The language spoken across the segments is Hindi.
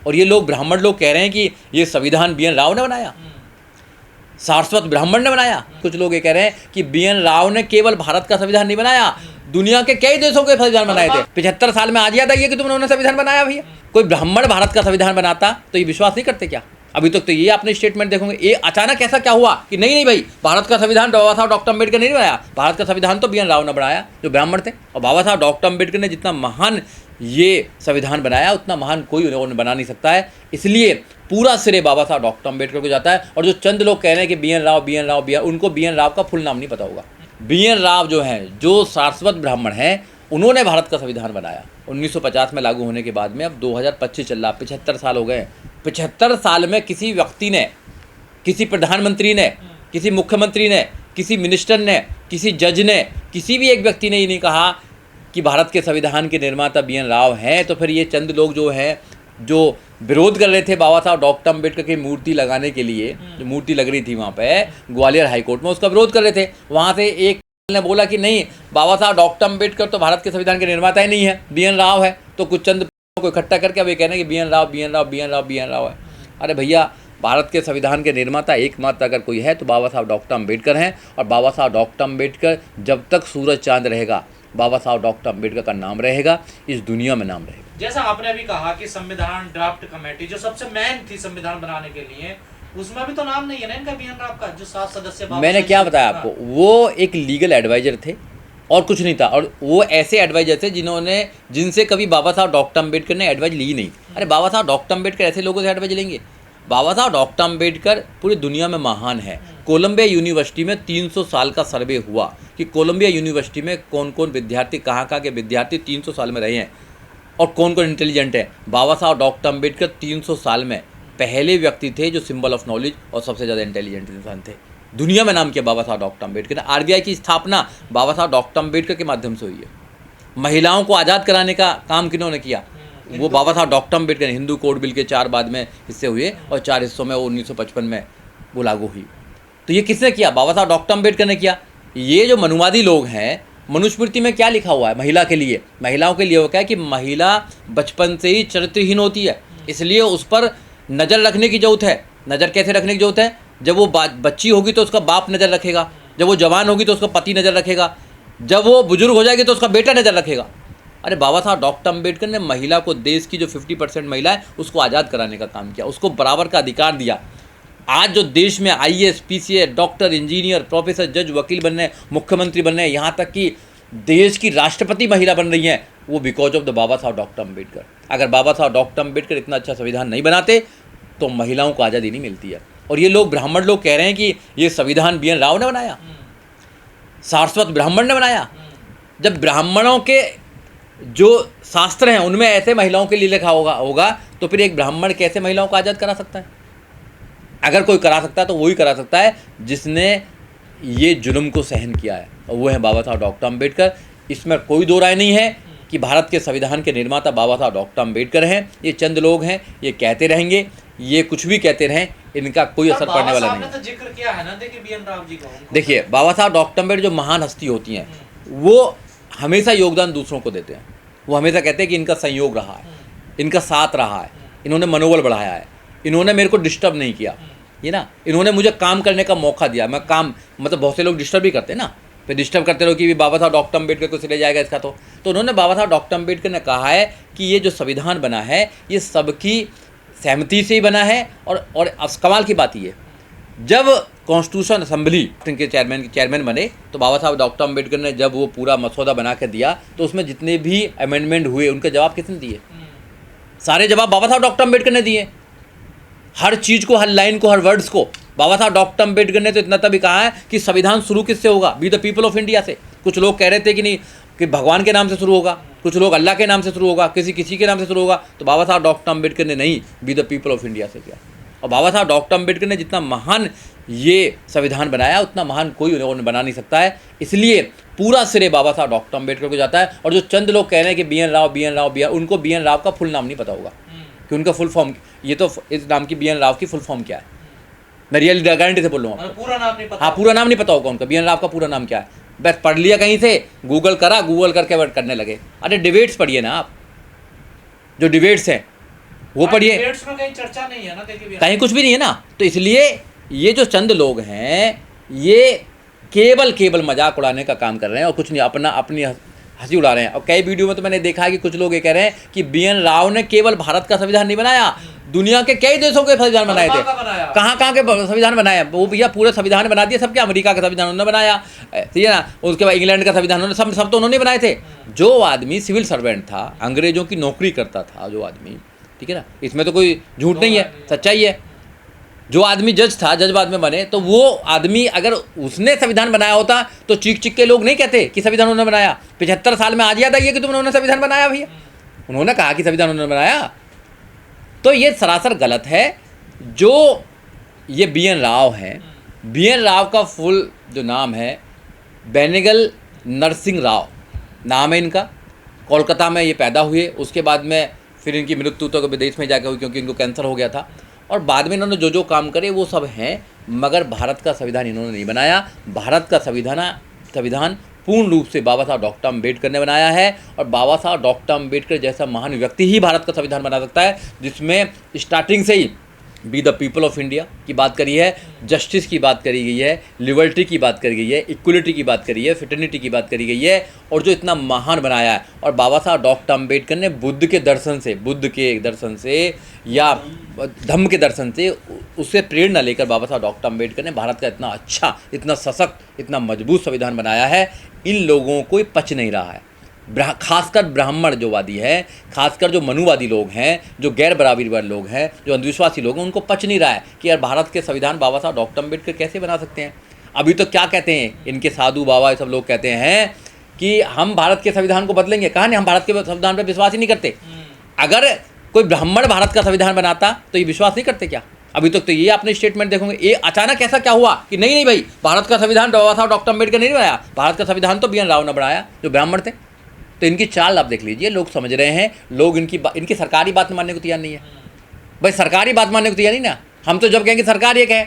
और ये लोग ब्राह्मण लोग कह रहे हैं कि ये संविधान बी एन राव ने बनाया, सारस्वत ब्राह्मण ने बनाया। कुछ लोग ये कह रहे हैं कि बी एन राव ने केवल भारत का संविधान नहीं बनाया, दुनिया के कई देशों के संविधान बनाए थे। 75 साल में आज याद आई है कि तुमने संविधान बनाया भैया। कोई ब्राह्मण भारत का संविधान बनाता तो ये विश्वास नहीं करते क्या? अभी तक तो ये आपने स्टेटमेंट देखोगे, ये अचानक ऐसा क्या हुआ कि नहीं भाई भारत का संविधान बाबा साहब डॉक्टर अम्बेडकर ने नहीं बनाया, भारत का संविधान तो बी एन राव ने बनाया जो ब्राह्मण थे। और बाबा साहब डॉक्टर अम्बेडकर ने जितना महान ये संविधान बनाया उतना महान कोई और बना नहीं सकता है, इसलिए पूरा श्रेय बाबा साहब डॉक्टर अम्बेडकर को जाता है। और जो चंद लोग कह रहे हैं कि बी एन राव उनको बी एन राव का फुल नाम नहीं पता होगा। बी एन राव जो हैं, जो सारस्वत ब्राह्मण हैं, उन्होंने भारत का संविधान बनाया 1950 में लागू होने के बाद में। अब 2025 चल रहा, 75 साल हो गए। 75 साल में किसी व्यक्ति ने, किसी प्रधानमंत्री ने, किसी मुख्यमंत्री ने, किसी मिनिस्टर ने, किसी जज ने, किसी भी एक व्यक्ति ने ये नहीं कहा कि भारत के संविधान के निर्माता बी एन राव हैं। तो फिर ये चंद लोग जो हैं, जो विरोध कर रहे थे बाबा साहब डॉक्टर अम्बेडकर की मूर्ति लगाने के लिए, जो मूर्ति लग रही थी वहाँ पे ग्वालियर हाईकोर्ट में, उसका विरोध कर रहे थे। वहाँ से एक ने बोला कि नहीं, बाबा साहब डॉक्टर अम्बेडकर तो भारत के संविधान के निर्माता ही नहीं है, बी एन राव है। तो कुछ चंद को इकट्ठा करके अब ये कहना है कि बी एन राव है। अरे भैया, भारत के संविधान के निर्माता एकमात्र अगर कोई है तो बाबा साहब डॉक्टर अम्बेडकर हैं। और बाबा साहब डॉक्टर अम्बेडकर, जब तक सूरज चांद रहेगा, बाबा साहब डॉक्टर अम्बेडकर का नाम रहेगा, इस दुनिया में नाम रहेगा। जैसा आपने अभी कहा कि संविधान ड्राफ्ट कमेटी जो सबसे मेन थी संविधान बनाने के लिए, उसमें भी तो नाम नहीं है ना इनका, बी एन राव का, जो 7 सदस्य। मैंने क्या बताया आपको, वो एक लीगल एडवाइजर थे और कुछ नहीं था। और वो ऐसे एडवाइजर थे जिनसे कभी बाबा साहब डॉक्टर अम्बेडकर ने एडवाइज ली नहीं। अरे बाबा साहब डॉक्टर अम्बेडकर ऐसे लोगों से एडवाइज लेंगे? बाबा साहब डॉक्टर अम्बेडकर पूरी दुनिया में महान है। कोलंबिया यूनिवर्सिटी में 300 साल का सर्वे हुआ कि कोलंबिया यूनिवर्सिटी में कौन कौन विद्यार्थी, कहाँ के विद्यार्थी 300 साल में रहे हैं और कौन कौन इंटेलिजेंट है। बाबा साहब डॉक्टर अम्बेडकर 300 साल में पहले व्यक्ति थे जो सिंबल ऑफ नॉलेज और सबसे ज़्यादा इंटेलिजेंट इंसान थे। दुनिया में नाम किया बाबा साहब डॉक्टर अम्बेडकर ने। आरबीआई की स्थापना बाबा साहब डॉक्टर अम्बेडकर के माध्यम से हुई है। महिलाओं को आज़ाद कराने का काम किन्होंने किया? वो बाबा साहब डॉक्टर अम्बेडकर ने। हिंदू कोड बिल के 4 बाद में हिस्से हुए और 4 हिस्सों में 1955 में वो लागू हुई। तो ये किसने किया? बाबा साहब डॉक्टर अम्बेडकर ने किया। ये जो मनुवादी लोग हैं, मनुस्मृति में क्या लिखा हुआ है महिला के लिए? महिलाओं के लिए वो क्या है कि महिला बचपन से ही चरित्रहीन होती है, इसलिए उस पर नज़र रखने की जरूरत है। नज़र कैसे रखने की जरूरत है? जब वो बच्ची होगी तो उसका बाप नज़र रखेगा, जब वो जवान होगी तो उसका पति नज़र रखेगा, जब वो बुजुर्ग हो जाएगी तो उसका बेटा नज़र रखेगा। अरे बाबा साहब डॉक्टर अम्बेडकर ने महिला को, देश की जो 50% महिला है उसको आज़ाद कराने का काम किया, उसको बराबर का अधिकार दिया। आज जो देश में IAS, PCS, doctor, engineer, professor, जज, वकील बन रहे हैं, मुख्यमंत्री बन रहे हैं, यहाँ तक कि देश की राष्ट्रपति महिला बन रही हैं, वो बिकॉज ऑफ द बाबा साहब डॉक्टर अम्बेडकर। अगर बाबा साहब डॉक्टर अम्बेडकर इतना अच्छा संविधान नहीं बनाते तो महिलाओं को आज़ादी नहीं मिलती है। और ये लोग ब्राह्मण लोग कह रहे हैं कि ये संविधान बी एन राव ने बनाया, सारस्वत ब्राह्मण ने बनाया। जब ब्राह्मणों के जो शास्त्र हैं उनमें ऐसे महिलाओं के लिए लिखा होगा तो फिर एक ब्राह्मण कैसे महिलाओं को आज़ाद करा सकता है? अगर कोई करा सकता है तो वही करा सकता है जिसने ये जुल्म को सहन किया है, और वो है बाबा साहब डॉक्टर अम्बेडकर। इसमें कोई दो राय नहीं है कि भारत के संविधान के निर्माता बाबा साहब डॉक्टर अम्बेडकर हैं। ये चंद लोग हैं, ये कहते रहेंगे, ये कुछ भी कहते रहें, इनका कोई असर पड़ने वाला नहीं। तो जिक्र किया है ना, देखिए बी एन राव जी का। देखिए बाबा साहब डॉक्टर अम्बेडकर जो महान हस्ती होती हैं, वो हमेशा योगदान दूसरों को देते हैं। वो हमेशा कहते हैं कि इनका संयोग रहा है, इनका साथ रहा है, इन्होंने मनोबल बढ़ाया है, इन्होंने मेरे को डिस्टर्ब नहीं किया, ये ना, इन्होंने मुझे काम करने का मौका दिया। मैं काम, मतलब बहुत से लोग डिस्टर्ब भी करते हैं ना, फिर डिस्टर्ब करते रहो कि बाबा साहब डॉक्टर अम्बेडकर को सिले जाएगा इसका। तो उन्होंने, बाबा साहब डॉक्टर अम्बेडकर ने कहा है कि ये जो संविधान बना है ये सबकी सहमति से ही बना है। और कमाल की बात ये, जब कॉन्स्टिट्यूशन असेंबली के चेयरमैन बने तो बाबा साहब डॉक्टर अम्बेडकर ने जब वो पूरा मसौदा बना के दिया तो उसमें जितने भी अमेंडमेंट हुए उनके जवाब किसने दिए? सारे जवाब बाबा साहब डॉक्टर अम्बेडकर ने दिए। हर चीज़ को, हर लाइन को, हर वर्ड्स को बाबा साहब डॉक्टर अम्बेडकर ने तो इतना तभी कहा है कि संविधान शुरू किससे होगा? B the people of India से। कुछ लोग कह रहे थे कि नहीं, कि भगवान के नाम से शुरू होगा, कुछ लोग अल्लाह के नाम से शुरू होगा, किसी के नाम से शुरू होगा। तो बाबा साहब डॉक्टर अम्बेडकर ने नहीं, B the people of India से किया। और बाबा साहब डॉक्टर अम्बेडकर ने जितना महान ये संविधान बनाया उतना महान कोई और बना नहीं सकता है, इसलिए पूरा श्रेय बाबा साहब डॉक्टर अम्बेडकर को जाता है। और जो चंद लोग कह रहे हैं कि बी एन राव, उनको बी एन राव का फुल नाम नहीं पता होगा कि उनका फुल फॉर्म, ये तो इस नाम की बी एन राव की फुल फॉर्म क्या है। मैं रियल गारंटी से बोल रहा हूँ, पूरा नाम नहीं पता। हाँ, पूरा नाम नहीं पता होगा उनका, बी एन राव का पूरा नाम क्या है। बस पढ़ लिया कहीं से, गूगल करके वर्ड करने लगे। अरे डिबेट्स पढ़िए ना आप, जो डिबेट्स हैं वो पढ़िए, डिबेट्स में कहीं चर्चा नहीं है ना, देखिए कहीं कुछ भी नहीं है ना। तो इसलिए ये जो चंद लोग हैं ये केवल मजाक उड़ाने का काम कर रहे हैं और कुछ नहीं, अपनी हंसी उड़ा रहे हैं। और कई वीडियो में तो मैंने देखा है कि कुछ लोग ये कह रहे हैं कि BN राव ने केवल भारत का संविधान नहीं बनाया, दुनिया के कई देशों के संविधान बनाए थे। कहाँ के संविधान बनाए? वो भैया पूरे संविधान बना दिए सबके। अमेरिका का संविधान उन्होंने बनाया, ठीक है ना, उसके बाद इंग्लैंड का संविधान उन्होंने, सब तो उन्होंने बनाए थे। जो आदमी सिविल सर्वेंट था, अंग्रेजों की नौकरी करता था जो आदमी, ठीक है ना, इसमें तो कोई झूठ नहीं है, सच्चाई है। जो आदमी जज था, जज बाद में बने, तो वो आदमी अगर उसने संविधान बनाया होता तो चीख के लोग नहीं कहते कि संविधान उन्होंने बनाया। 75 साल में आज याद आई है कि तुमने संविधान बनाया भैया, उन्होंने कहा कि संविधान उन्होंने बनाया। तो ये सरासर गलत है। जो ये BN राव हैं, BN राव का फुल जो नाम है बेनेगल नरसिंह राव नाम है इनका। कोलकाता में ये पैदा हुए, उसके बाद में फिर इनकी मृत्यु तो विदेश में जाकर हुई क्योंकि इनको कैंसर हो गया था। और बाद में इन्होंने जो काम करे वो सब हैं, मगर भारत का संविधान इन्होंने नहीं बनाया। भारत का संविधान पूर्ण रूप से बाबा साहब डॉक्टर अम्बेडकर ने बनाया है। और बाबा साहब डॉक्टर अम्बेडकर जैसा महान व्यक्ति ही भारत का संविधान बना सकता है, जिसमें स्टार्टिंग से ही we the people of India की बात करी है, जस्टिस की बात करी गई है, लिबर्टी की बात करी गई है, इक्वलिटी की बात करी है, फ्रेटर्निटी की बात करी गई है, और जो इतना महान बनाया है। और बाबा साहब डॉक्टर अम्बेडकर ने बुद्ध के दर्शन से या धम्म के दर्शन से उससे प्रेरणा लेकर बाबा साहब डॉक्टर अम्बेडकर ने भारत का इतना अच्छा, इतना सशक्त, इतना मजबूत संविधान बनाया है। इन लोगों को पच नहीं रहा है, खासकर ब्राह्मण जो वादी है, खासकर जो मनुवादी लोग हैं, जो गैर बराबरी वाले लोग हैं, जो अंधविश्वासी लोग हैं, उनको पच नहीं रहा है कि यार भारत के संविधान बाबा साहब डॉक्टर अम्बेडकर कैसे बना सकते हैं। अभी तो क्या कहते हैं इनके साधु बाबा, ये सब लोग कहते हैं कि हम भारत के संविधान को बदलेंगे। कहाँ नहीं, हम भारत के संविधान पर विश्वास ही नहीं करते। अगर कोई ब्राह्मण भारत का संविधान बनाता तो ये विश्वास नहीं करते क्या? अभी तक तो ये आपने स्टेटमेंट देखोगे, ये अचानक ऐसा क्या हुआ कि नहीं भाई भारत का संविधान बाबा साहब डॉक्टर अम्बेडकर नहीं बनाया, भारत का संविधान तो BN राव ने बनाया जो ब्राह्मण थे। तो इनकी चाल आप देख लीजिए, लोग समझ रहे हैं, लोग इनकी सरकारी बात मानने को तैयार नहीं है। भाई सरकारी बात मानने को तैयार नहीं ना, हम तो जब कहेंगे सरकार ये कहे,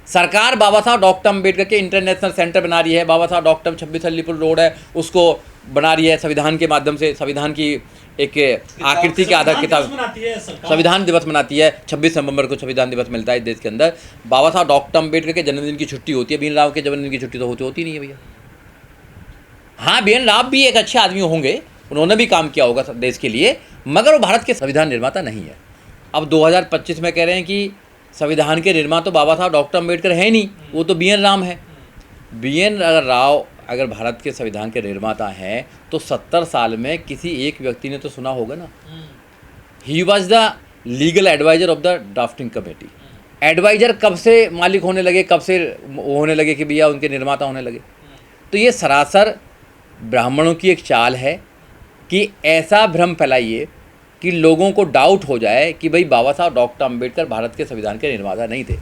सरकार बाबा साहब डॉक्टर अम्बेडकर के इंटरनेशनल सेंटर बना रही है, बाबा साहब डॉक्टर 26 अलीपुर रोड है उसको बना रही है संविधान के माध्यम से, संविधान की एक आकृति के आधार किताब संविधान दिवस मनाती है। 26 नवंबर को संविधान दिवस मिलता है इस देश के अंदर। बाबा साहब डॉक्टर अम्बेडकर के जन्मदिन की छुट्टी होती है, BN राव के जन्मदिन की छुट्टी तो होती नहीं है भैया। हाँ, BN राव भी एक अच्छे आदमी होंगे, उन्होंने भी काम किया होगा देश के लिए, मगर वो भारत के संविधान निर्माता नहीं है। अब 2025 में कह रहे हैं कि संविधान के निर्माता तो बाबा साहब डॉक्टर अम्बेडकर है नहीं, वो तो BN राव है। BN राव अगर भारत के संविधान के निर्माता हैं तो 70 साल में किसी एक व्यक्ति ने तो सुना होगा ना। He was the legal adviser of the drafting committee. Adviser कब से मालिक होने लगे, कब से होने लगे कि भैया उनके निर्माता होने लगे? तो ये सरासर ब्राह्मणों की एक चाल है कि ऐसा भ्रम फैलाइए कि लोगों को डाउट हो जाए कि भाई बाबा साहब डॉक्टर अम्बेडकर भारत के संविधान के निर्माता नहीं थे।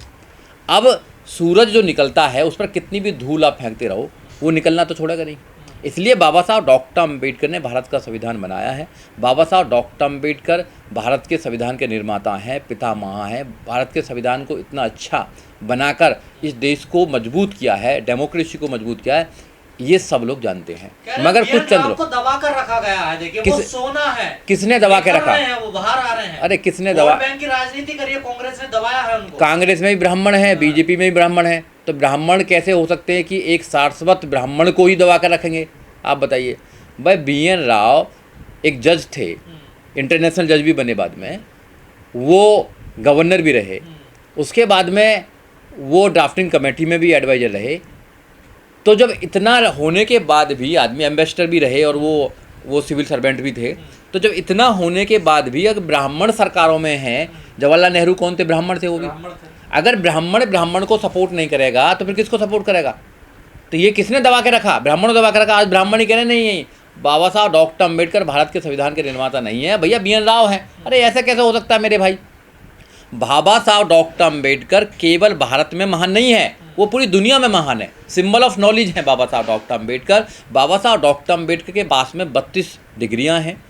अब सूरज जो निकलता है उस पर कितनी भी धूल आप फेंकते रहो, वो निकलना तो छोड़ेगा नहीं। इसलिए बाबा साहब डॉक्टर अम्बेडकर ने भारत का संविधान बनाया है। बाबा साहब डॉक्टर अम्बेडकर भारत के संविधान के निर्माता हैं, पितामह हैं। भारत के संविधान को इतना अच्छा बनाकर इस देश को मजबूत किया है, डेमोक्रेसी को मजबूत किया है, ये सब लोग जानते हैं। मगर कुछ चंद लोग को दबा कर रखा गया है। देखिए वो सोना है, किसने दबा के रखा है, वो बाहर आ रहे हैं। अरे किसने दबा, बैंक की राजनीति करिए, कांग्रेस ने दबाया है उनको। कांग्रेस में भी ब्राह्मण है, बीजेपी में भी ब्राह्मण है, तो ब्राह्मण कैसे हो सकते हैं कि एक सारस्वत ब्राह्मण को ही दबा कर रखेंगे? आप बताइए। भाई BN राव एक जज थे, इंटरनेशनल जज भी बने, बाद में वो गवर्नर भी रहे, उसके बाद में वो ड्राफ्टिंग कमेटी में भी एडवाइजर रहे। तो जब इतना होने के बाद भी आदमी एम्बेसडर भी रहे और वो सिविल सर्वेंट भी थे, तो जब इतना होने के बाद भी अगर ब्राह्मण सरकारों में हैं, जवाहरलाल नेहरू कौन थे? ब्राह्मण थे वो भी। अगर ब्राह्मण को सपोर्ट नहीं करेगा तो फिर किसको सपोर्ट करेगा? तो ये किसने दबा के रखा? ब्राह्मण दबा के रखा। आज ब्राह्मण ही कह रहे नहीं, बाबा साहब डॉक्टर अम्बेडकर भारत के संविधान के निर्माता नहीं है भैया, BN राव है। अरे ऐसा कैसे हो सकता है मेरे भाई? बाबा साहब डॉक्टर अम्बेडकर केवल भारत में महान नहीं है, वो पूरी दुनिया में महान है। सिंबल ऑफ नॉलेज है बाबा साहब डॉक्टर अम्बेडकर। बाबा साहब डॉक्टर अम्बेडकर के पास में 32 डिग्रियां हैं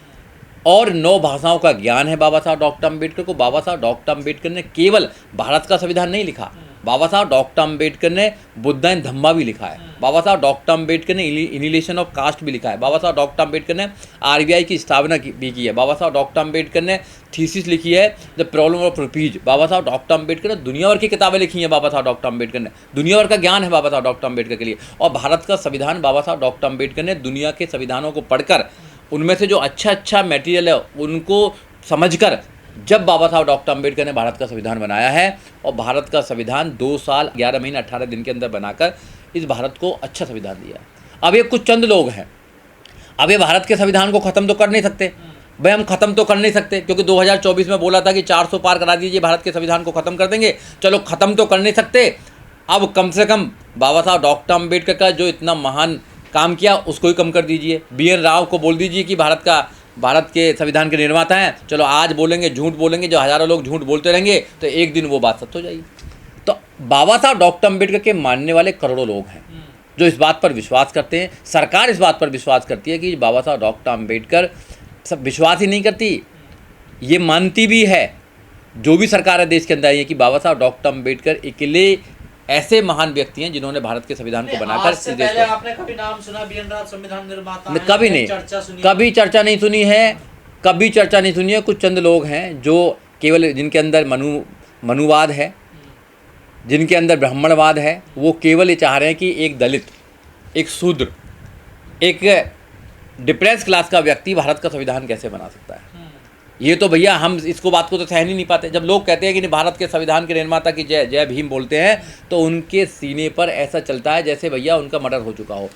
और 9 भाषाओं का ज्ञान है बाबा साहब डॉक्टर अम्बेडकर को। बाबा साहब डॉक्टर अम्बेडकर ने केवल भारत का संविधान नहीं लिखा, बाबा साहब डॉक्टर अम्बेडकर ने बुद्धा इन धम्मा भी लिखा है, बाबा साहब डॉक्टर अम्बेडकर ने इनिलेशन ऑफ कास्ट भी लिखा है, बाबा साहब डॉक्टर अम्बेडकर ने आरबीआई की स्थापना भी की है, बाबा साहब डॉक्टर अम्बेडकर ने थीसिस लिखी है द प्रॉब्लम ऑफ रुपीज, बाबा साहब डॉक्टर अम्बेडकर ने दुनिया भर की किताबें लिखी हैं, बाबा साहब डॉक्टर अम्बेडकर ने दुनिया भर का ज्ञान है बाबा साहब डॉक्टर अम्बेडकर के लिए। और भारत का संविधान बाबा साहब डॉक्टर अम्बेडकर ने दुनिया के संविधानों को पढ़कर उनमें से जो अच्छा मटेरियल है उनको समझकर जब बाबा साहब डॉक्टर अम्बेडकर ने भारत का संविधान बनाया है, और भारत का संविधान 2 साल 11 महीने 18 दिन के अंदर बनाकर इस भारत को अच्छा संविधान दिया। अब ये कुछ चंद लोग हैं, अब ये भारत के संविधान को ख़त्म तो कर नहीं सकते भाई, हम ख़त्म तो कर नहीं सकते क्योंकि 2024 में बोला था कि 400 पार करा दीजिए, भारत के संविधान को ख़त्म कर देंगे। चलो ख़त्म तो कर नहीं सकते, अब कम से कम बाबा साहब डॉक्टर अम्बेडकर का जो इतना महान काम किया उसको ही कम कर दीजिए। BN राव को बोल दीजिए कि भारत के संविधान के निर्माता हैं। चलो आज बोलेंगे, झूठ बोलेंगे, जो हज़ारों लोग झूठ बोलते रहेंगे तो एक दिन वो बात सत्य हो जाएगी। तो बाबा साहब डॉक्टर अम्बेडकर के मानने वाले करोड़ों लोग हैं जो इस बात पर विश्वास करते हैं। सरकार इस बात पर विश्वास करती है कि बाबा साहब डॉक्टर अम्बेडकर सब विश्वास ही नहीं करती, ये मानती भी है, जो भी सरकार है देश के अंदर, ये कि बाबा साहब डॉक्टर अम्बेडकर अकेले ऐसे महान व्यक्ति हैं जिन्होंने भारत के संविधान को बनाकर आज से पहले आपने कभी नाम सुना BN राव संविधान निर्माता हैं? कभी नहीं, कभी चर्चा नहीं सुनी है, कभी चर्चा नहीं सुनी है। कुछ चंद लोग हैं जो केवल जिनके अंदर मनुवाद है, जिनके अंदर ब्राह्मणवाद है, वो केवल ये चाह रहे हैं कि एक दलित, एक शूद्र, एक डिप्रेस क्लास का व्यक्ति भारत का संविधान कैसे बना सकता है। ये तो भैया हम इसको बात को तो सहन ही नहीं पाते। जब लोग कहते हैं कि नहीं भारत के संविधान के निर्माता की जय जय भीम बोलते हैं तो उनके सीने पर ऐसा चलता है जैसे भैया उनका मर्डर हो चुका हो।